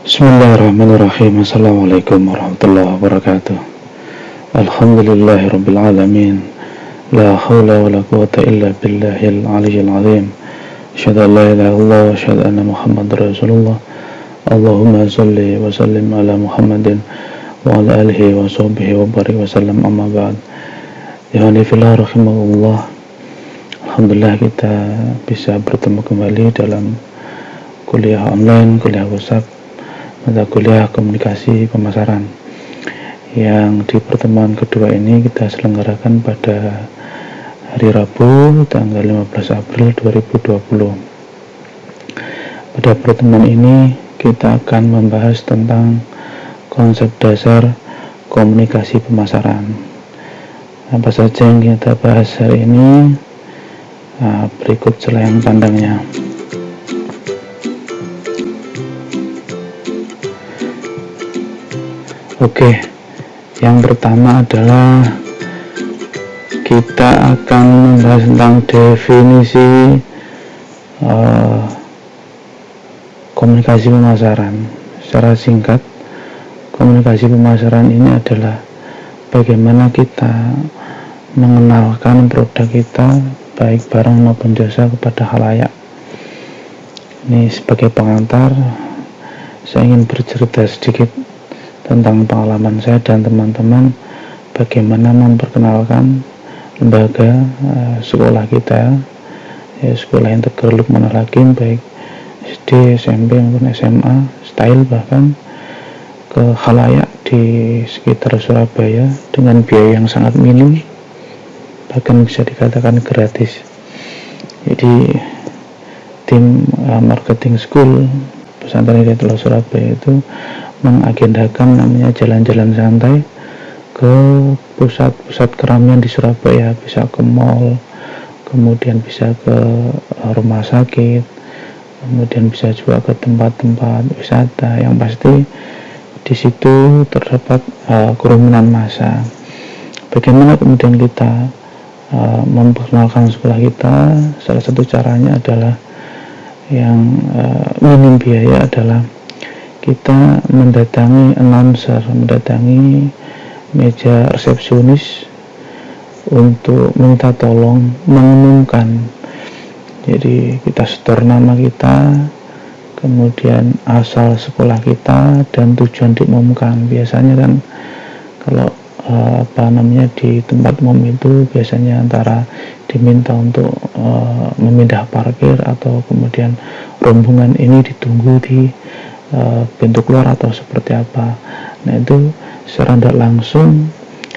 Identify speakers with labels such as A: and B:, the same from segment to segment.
A: Bismillahirrahmanirrahim. Assalamualaikum warahmatullahi wabarakatuh. Alhamdulillahirabbil alamin. La haula wala quwwata illa billahil aliyyil azim. Asyhadu an la ilaha illallah wa asyhadu anna Muhammadar Rasulullah. Allahumma shalli wa sallim ala Muhammadin wa ala alihi wa sahbihi wa barik wa sallam, amma ba'd. Ya fillah rahimakumullah. Alhamdulillah kita bisa bertemu kembali dalam kuliah online, kuliah WhatsApp, mata kuliah komunikasi pemasaran yang di pertemuan kedua ini kita selenggarakan pada hari Rabu tanggal 15 April 2020. Pada pertemuan ini kita akan membahas tentang konsep dasar komunikasi pemasaran. Apa saja yang kita bahas hari ini? Berikut selayang pandangnya. Oke, yang pertama adalah kita akan membahas tentang definisi komunikasi pemasaran. Secara singkat, komunikasi pemasaran ini adalah bagaimana kita mengenalkan produk kita, baik barang maupun jasa, kepada khalayak. Ini sebagai pengantar, saya ingin bercerita sedikit tentang pengalaman saya dan teman-teman bagaimana memperkenalkan lembaga sekolah kita, sekolah Integer Lukman Al-Hakim, baik SD, SMP maupun SMA, style bahkan ke khalayak di sekitar Surabaya dengan biaya yang sangat minim, bahkan bisa dikatakan gratis. Jadi tim marketing school pesantren Hidayatullah Surabaya itu mengagendakan namanya jalan-jalan santai ke pusat-pusat keramaian di Surabaya, bisa ke mall, kemudian bisa ke rumah sakit, kemudian bisa juga ke tempat-tempat wisata yang pasti di situ terdapat kerumunan massa. Bagaimana kemudian kita memperkenalkan sekolah kita? Salah satu caranya adalah yang minim biaya adalah kita mendatangi announcer, mendatangi meja resepsionis untuk minta tolong mengumumkan. Jadi kita setor nama kita, kemudian asal sekolah kita dan tujuan diumumkan. Biasanya kan kalau di tempat umum itu biasanya antara diminta untuk memindah parkir atau kemudian rombongan ini ditunggu di pintu keluar atau seperti apa. Nah, itu secara tidak langsung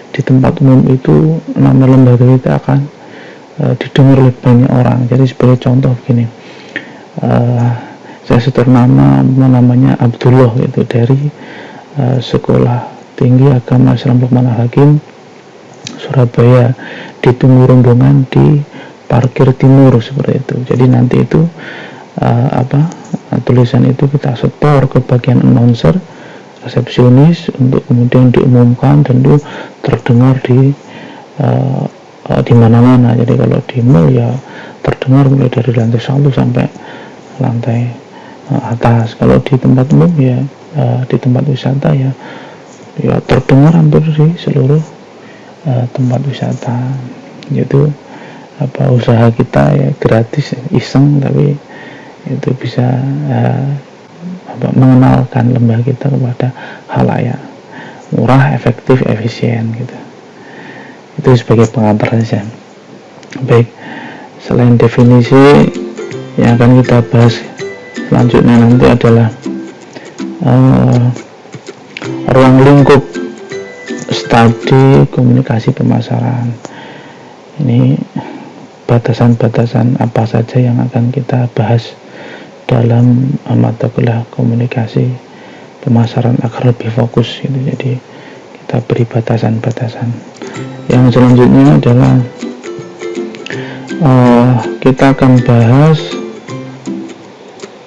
A: di tempat umum itu nama lembaga kita akan didengar oleh banyak orang. Jadi sebagai contoh begini, saya setor namanya Abdullah, itu dari Sekolah Tinggi Agama Islam Lukman Al-Hakim Surabaya, ditunggu rombongan di parkir timur, seperti itu. Jadi nanti itu tulisan itu kita setor ke bagian announcer, resepsionis, untuk kemudian diumumkan dan itu terdengar di mana-mana. Jadi kalau di mall ya terdengar mulai dari lantai 1 sampai lantai atas. Kalau di tempat umum ya di tempat wisata ya terdengar hampir di seluruh tempat wisata. Itu usaha kita ya gratis, iseng, tapi itu bisa mengenalkan lembaga kita kepada khalayak. Murah, efektif, efisien gitu. Itu sebagai pengantar saja. Baik, selain definisi, yang akan kita bahas selanjutnya nanti adalah ruang lingkup studi komunikasi pemasaran. Ini batasan-batasan apa saja yang akan kita bahas dalam mata kuliah komunikasi pemasaran agar lebih fokus gitu. Jadi kita beri batasan-batasan. Yang selanjutnya adalah kita akan bahas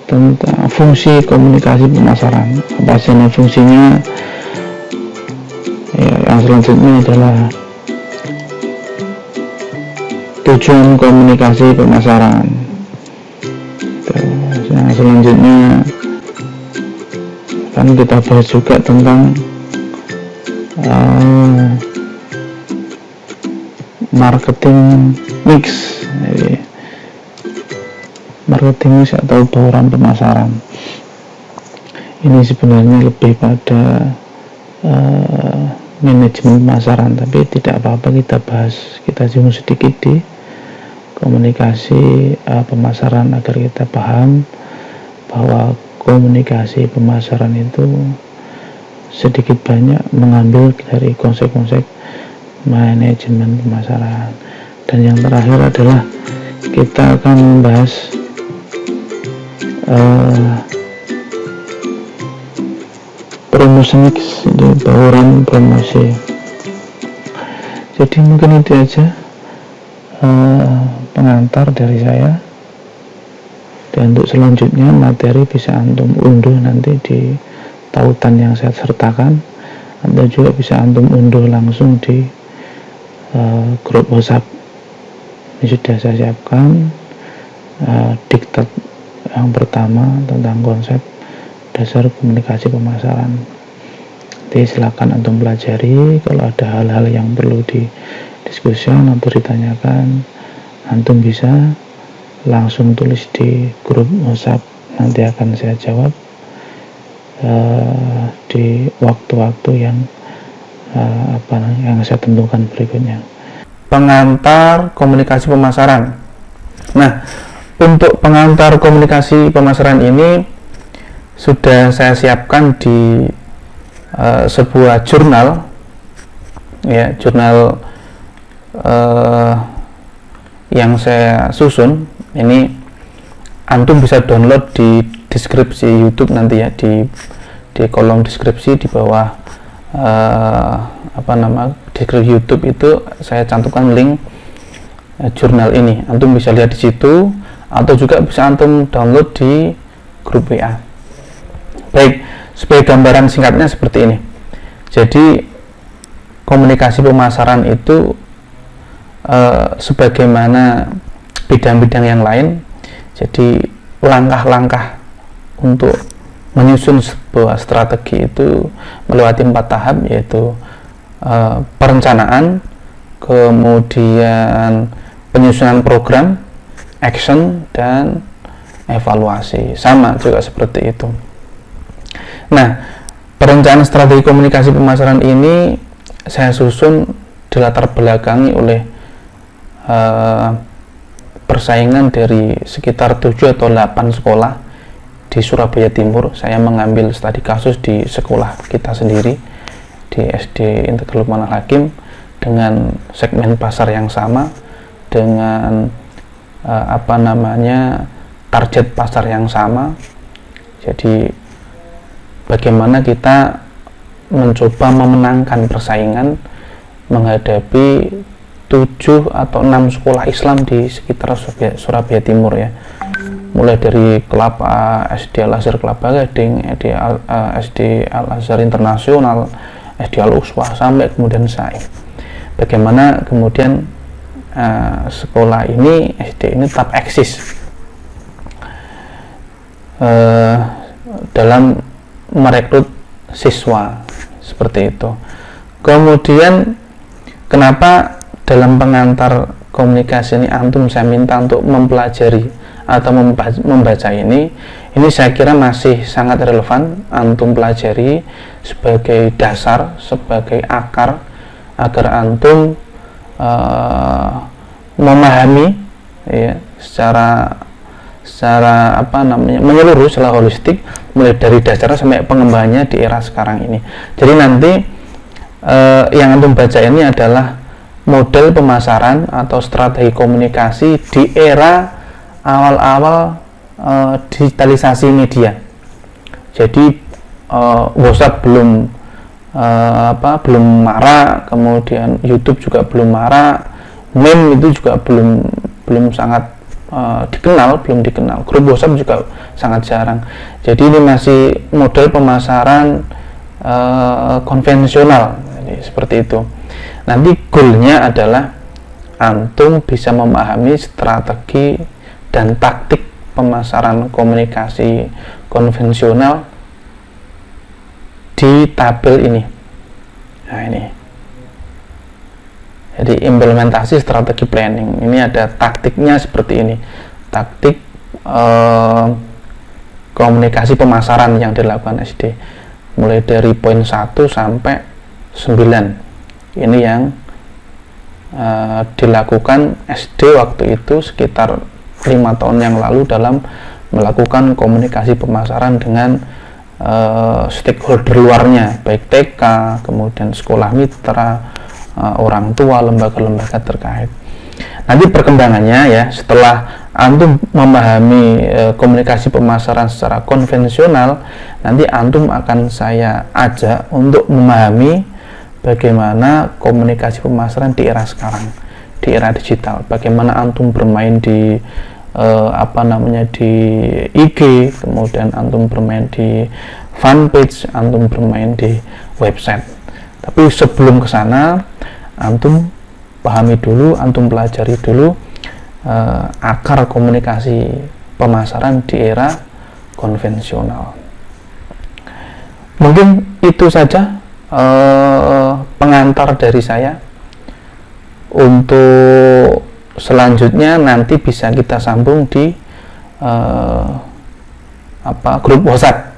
A: tentang fungsi komunikasi pemasaran. Apa saja fungsinya? Yang selanjutnya adalah tujuan komunikasi pemasaran. Yang selanjutnya Kan kita bahas juga tentang marketing mix. Jadi, marketing mix atau bauran pemasaran ini sebenarnya lebih pada manajemen pemasaran, tapi tidak apa-apa kita bahas, kita singgung sedikit di komunikasi pemasaran agar kita paham bahwa komunikasi pemasaran itu sedikit banyak mengambil dari konsep-konsep manajemen pemasaran. Dan yang terakhir adalah kita akan membahas promosi mix, bauran promosi. Jadi mungkin itu aja pengantar dari saya, dan untuk selanjutnya materi bisa antum unduh nanti di tautan yang saya sertakan, atau juga bisa antum unduh langsung di grup WhatsApp. Ini sudah saya siapkan diktat yang pertama tentang konsep dasar komunikasi pemasaran. Nanti silakan antum pelajari. Kalau ada hal-hal yang perlu didiskusikan atau ditanyakan, antum bisa langsung tulis di grup WhatsApp, nanti akan saya jawab di waktu-waktu yang yang saya tentukan berikutnya. Pengantar komunikasi pemasaran. Nah, untuk pengantar komunikasi pemasaran ini sudah saya siapkan di sebuah jurnal, ya, jurnal yang saya susun. Ini antum bisa download di deskripsi YouTube nanti ya, di kolom deskripsi di bawah deskripsi YouTube itu saya cantumkan link jurnal ini. Antum bisa lihat di situ, atau juga bisa antum download di grup WA. Baik, sebagai gambaran singkatnya seperti ini. Jadi komunikasi pemasaran itu sebagaimana bidang-bidang yang lain. Jadi langkah-langkah untuk menyusun sebuah strategi itu melewati 4 tahap, yaitu perencanaan, kemudian penyusunan program, action, dan evaluasi. Sama juga seperti itu. Nah, perencanaan strategi komunikasi pemasaran ini saya susun dilatar belakangi oleh persaingan dari sekitar 7 atau 8 sekolah di Surabaya Timur. Saya mengambil studi kasus di sekolah kita sendiri, di SD Integral Lukman Al-Hakim, dengan segmen pasar yang sama, dengan target pasar yang sama. Jadi bagaimana kita mencoba memenangkan persaingan menghadapi 7 atau 6 sekolah Islam di sekitar Surabaya Timur ya, mulai dari Kelapa, SD Al-Azhar Kelapa Gading, SD Al-Azhar Internasional, SD Al-Uswah, sampai kemudian SAI. Bagaimana kemudian sekolah ini, SD ini tetap eksis dalam merekrut siswa, seperti itu. Kemudian kenapa dalam pengantar komunikasi ini antum saya minta untuk mempelajari atau membaca ini saya kira masih sangat relevan antum pelajari sebagai dasar, sebagai akar, agar antum memahami ya, secara menyeluruh, secara holistik, mulai dari dasarnya sampai pengembangannya di era sekarang ini. Jadi nanti yang antum baca ini adalah model pemasaran atau strategi komunikasi di era awal-awal digitalisasi media. Jadi WhatsApp belum marak, kemudian YouTube juga belum marak, meme itu juga belum sangat belum dikenal, grup WhatsApp juga sangat jarang. Jadi ini masih model pemasaran konvensional, jadi seperti itu. Nanti goalnya adalah antum bisa memahami strategi dan taktik pemasaran komunikasi konvensional di tabel ini. Nah, ini. Jadi implementasi strategi planning. Ini ada taktiknya seperti ini. Taktik komunikasi pemasaran yang dilakukan SD. Mulai dari poin 1 sampai 9. Ini yang dilakukan SD waktu itu sekitar 5 tahun yang lalu dalam melakukan komunikasi pemasaran dengan stakeholder luarnya, baik TK, kemudian sekolah mitra, orang tua, lembaga-lembaga terkait. Nanti perkembangannya ya, setelah antum memahami komunikasi pemasaran secara konvensional, nanti antum akan saya ajak untuk memahami bagaimana komunikasi pemasaran di era sekarang, di era digital. Bagaimana antum bermain di di IG, kemudian antum bermain di fanpage, antum bermain di website. Tapi sebelum ke sana, antum pahami dulu, antum pelajari dulu akar komunikasi pemasaran di era konvensional. Mungkin itu saja pengantar dari saya. Untuk selanjutnya nanti bisa kita sambung di grup WhatsApp.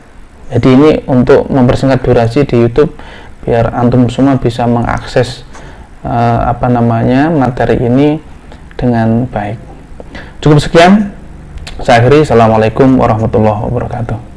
A: Jadi ini untuk mempersingkat durasi di YouTube biar antum semua bisa mengakses materi ini dengan baik. Cukup sekian. Saya akhiri. Assalamualaikum warahmatullahi wabarakatuh.